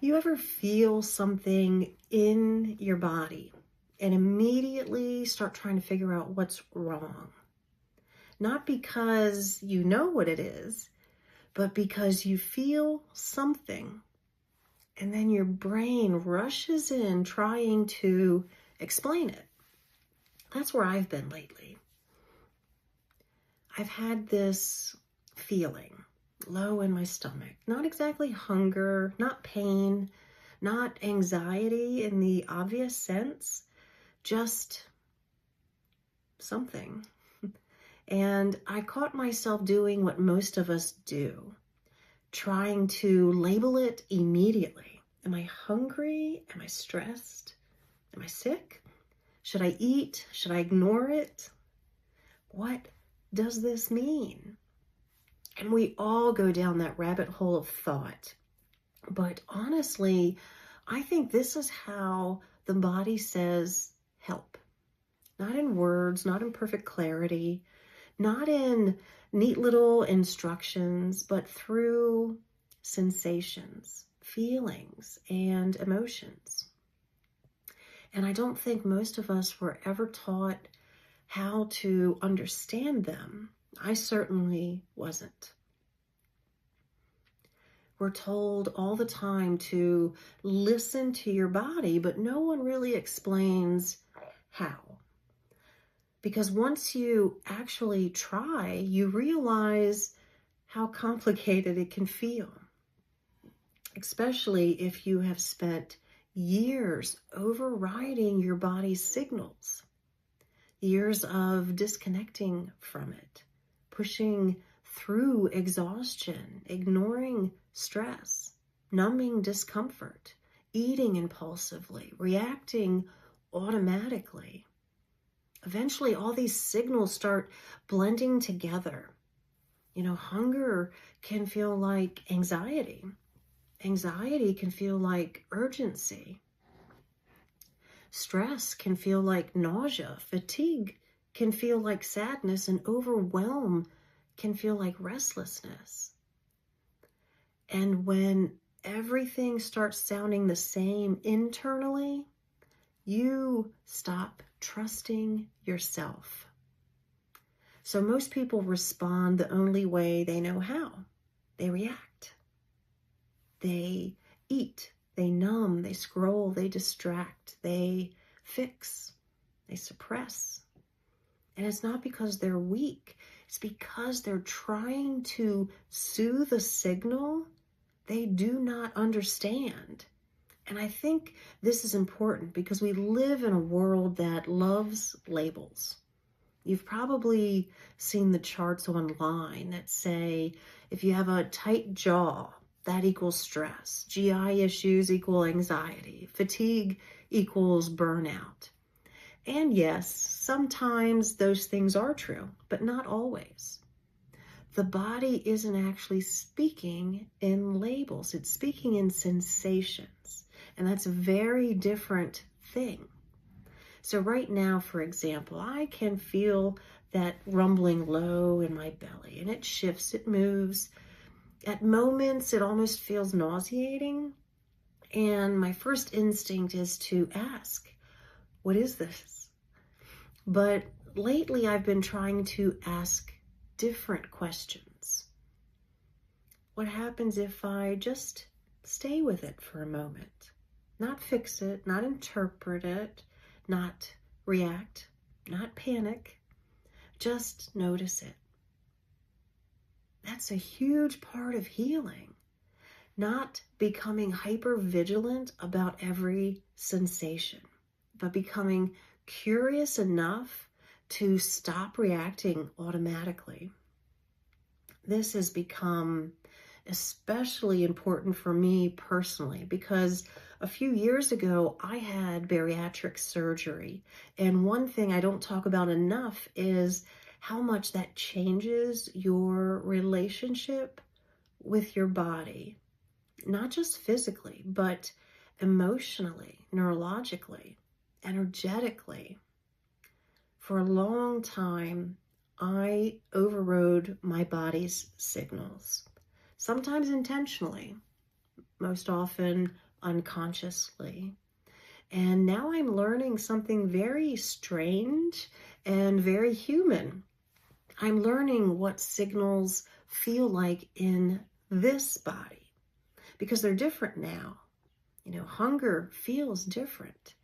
You ever feel something in your body and immediately start trying to figure out what's wrong? Not because you know what it is, but because you feel something. And then your brain rushes in trying to explain it. That's where I've been lately. I've had this feeling low in my stomach. Not exactly hunger, not pain, not anxiety in the obvious sense, just something. And I caught myself doing what most of us do, trying to label it immediately. Am I hungry? Am I stressed? Am I sick? Should I eat? Should I ignore it? What does this mean? And we all go down that rabbit hole of thought. But honestly, I think this is how the body says help. Not in words, not in perfect clarity, not in neat little instructions, but through sensations, feelings, and emotions. And I don't think most of us were ever taught how to understand them. I certainly wasn't. We're told all the time to listen to your body, but no one really explains how. Because once you actually try, you realize how complicated it can feel, especially if you have spent years overriding your body's signals, years of disconnecting from it, pushing through exhaustion, ignoring stress, numbing discomfort, eating impulsively, reacting automatically. Eventually, all these signals start blending together. Hunger can feel like anxiety. Anxiety can feel like urgency. Stress can feel like nausea. Fatigue can feel like sadness, and overwhelm can feel like restlessness. And when everything starts sounding the same internally, you stop trusting yourself. So most people respond the only way they know how. They react. They eat. They numb. They scroll. They distract. They fix. They suppress. And it's not because they're weak. It's because they're trying to soothe a signal they do not understand. And I think this is important because we live in a world that loves labels. You've probably seen the charts online that say if you have a tight jaw, that equals stress. GI issues equal anxiety. Fatigue equals burnout. And yes, sometimes those things are true, but not always. The body isn't actually speaking in labels. It's speaking in sensations. And that's a very different thing. So right now, for example, I can feel that rumbling low in my belly, and it shifts, it moves. At moments, it almost feels nauseating. And my first instinct is to ask, what is this? But lately, I've been trying to ask different questions. What happens if I just stay with it for a moment? Not fix it, not interpret it, not react, not panic, just notice it. That's a huge part of healing. Not becoming hyper vigilant about every sensation, but becoming curious enough to stop reacting automatically. This has become especially important for me personally because a few years ago I had bariatric surgery, and one thing I don't talk about enough is how much that changes your relationship with your body, not just physically, but emotionally, neurologically, energetically. For a long time, I overrode my body's signals, sometimes intentionally, most often unconsciously. And now I'm learning something very strange and very human. I'm learning what signals feel like in this body because they're different now. Hunger feels different.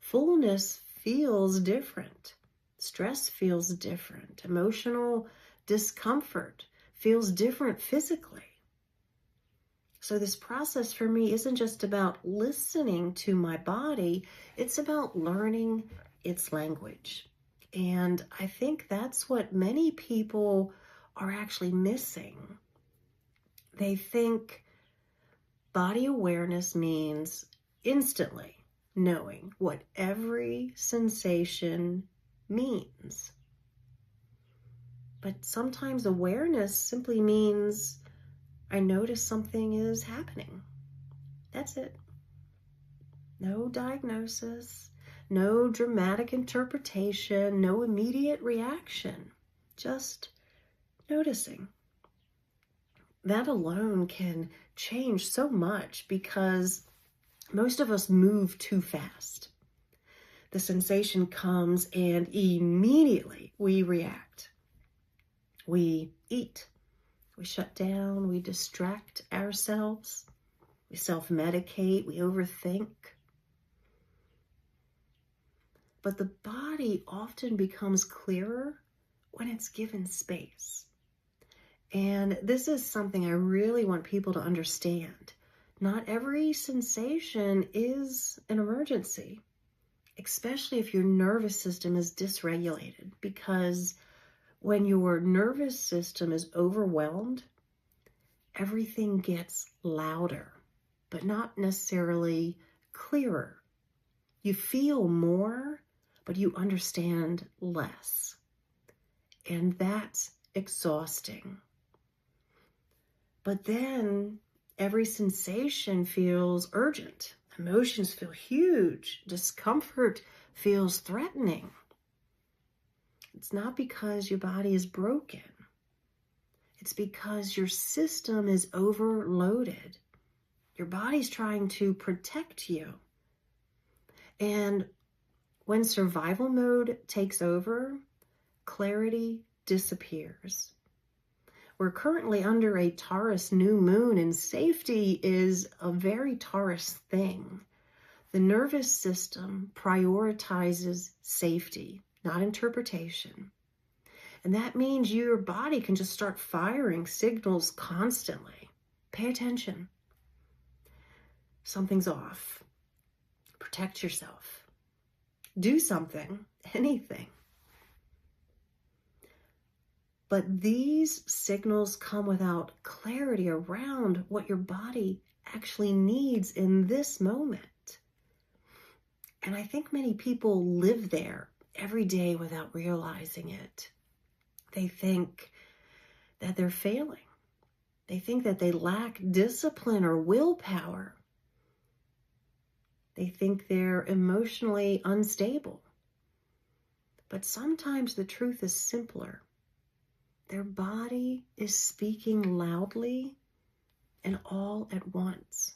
Fullness feels different. Stress feels different. Emotional discomfort feels different physically. So this process for me isn't just about listening to my body, it's about learning its language. And I think that's what many people are actually missing. They think body awareness means instantly knowing what every sensation means. But sometimes awareness simply means I notice something is happening. That's it. No diagnosis, no dramatic interpretation, no immediate reaction, just noticing. That alone can change so much because most of us move too fast. The sensation comes and immediately we react. We eat, we shut down, we distract ourselves, we self-medicate, we overthink. But the body often becomes clearer when it's given space. And this is something I really want people to understand. Not every sensation is an emergency, especially if your nervous system is dysregulated, because when your nervous system is overwhelmed, everything gets louder, but not necessarily clearer. You feel more, but you understand less. And that's exhausting. But then every sensation feels urgent. Emotions feel huge. Discomfort feels threatening. It's not because your body is broken. It's because your system is overloaded. Your body's trying to protect you. And when survival mode takes over, clarity disappears. We're currently under a Taurus new moon, and safety is a very Taurus thing. The nervous system prioritizes safety, not interpretation. And that means your body can just start firing signals constantly. Pay attention. Something's off. Protect yourself. Do something, anything. But these signals come without clarity around what your body actually needs in this moment. And I think many people live there every day without realizing it. They think that they're failing. They think that they lack discipline or willpower. They think they're emotionally unstable. But sometimes the truth is simpler. Their body is speaking loudly and all at once.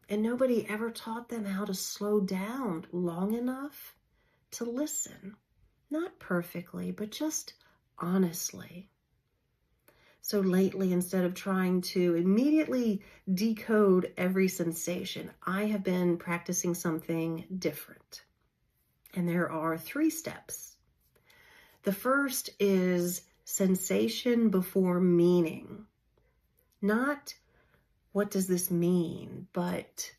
And nobody ever taught them how to slow down long enough to listen. Not perfectly, but just honestly. So lately, instead of trying to immediately decode every sensation, I have been practicing something different. And there are 3 steps. The first is sensation before meaning. Not what does this mean, but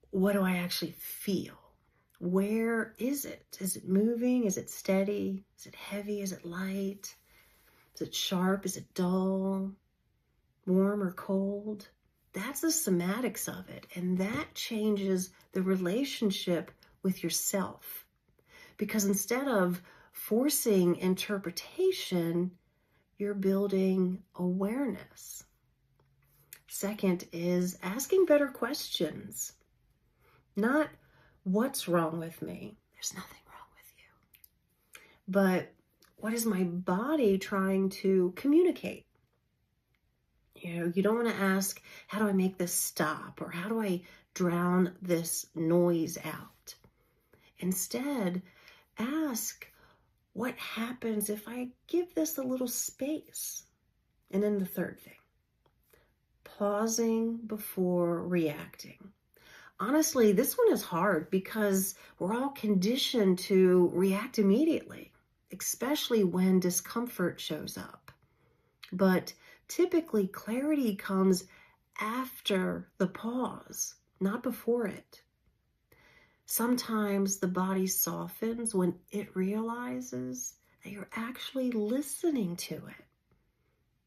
what do I actually feel? Where is it? Is it moving? Is it steady? Is it heavy? Is it light? Is it sharp? Is it dull? Warm or cold? That's the somatics of it. And that changes the relationship with yourself. Because instead of forcing interpretation, you're building awareness. Second is asking better questions. Not what's wrong with me? There's nothing wrong with you. But what is my body trying to communicate? You don't want to ask, how do I make this stop? Or how do I drown this noise out? Instead, ask, what happens if I give this a little space? And then the third thing, pausing before reacting. Honestly, this one is hard because we're all conditioned to react immediately, especially when discomfort shows up. But typically, clarity comes after the pause, not before it. Sometimes the body softens when it realizes that you're actually listening to it.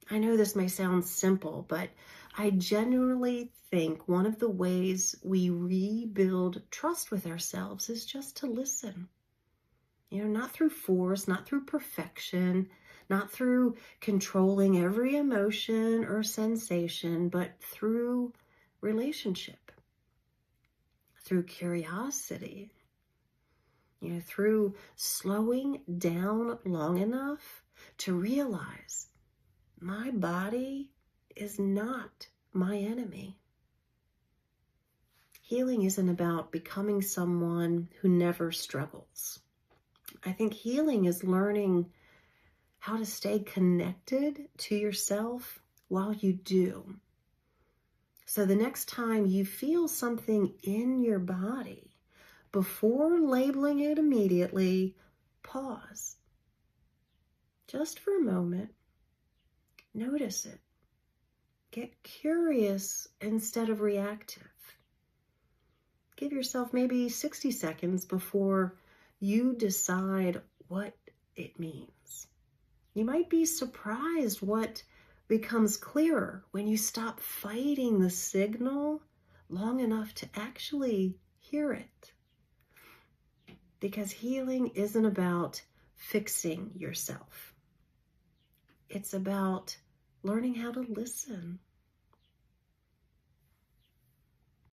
I know this may sound simple, but I genuinely think one of the ways we rebuild trust with ourselves is just to listen. Not through force, not through perfection, not through controlling every emotion or sensation, but through relationship, through curiosity, through slowing down long enough to realize my body is not my enemy. Healing isn't about becoming someone who never struggles. I think healing is learning how to stay connected to yourself while you do. So the next time you feel something in your body, before labeling it immediately, pause. Just for a moment. Notice it. Get curious instead of reactive. Give yourself maybe 60 seconds before you decide what it means. You might be surprised what becomes clearer when you stop fighting the signal long enough to actually hear it. Because healing isn't about fixing yourself. It's about learning how to listen.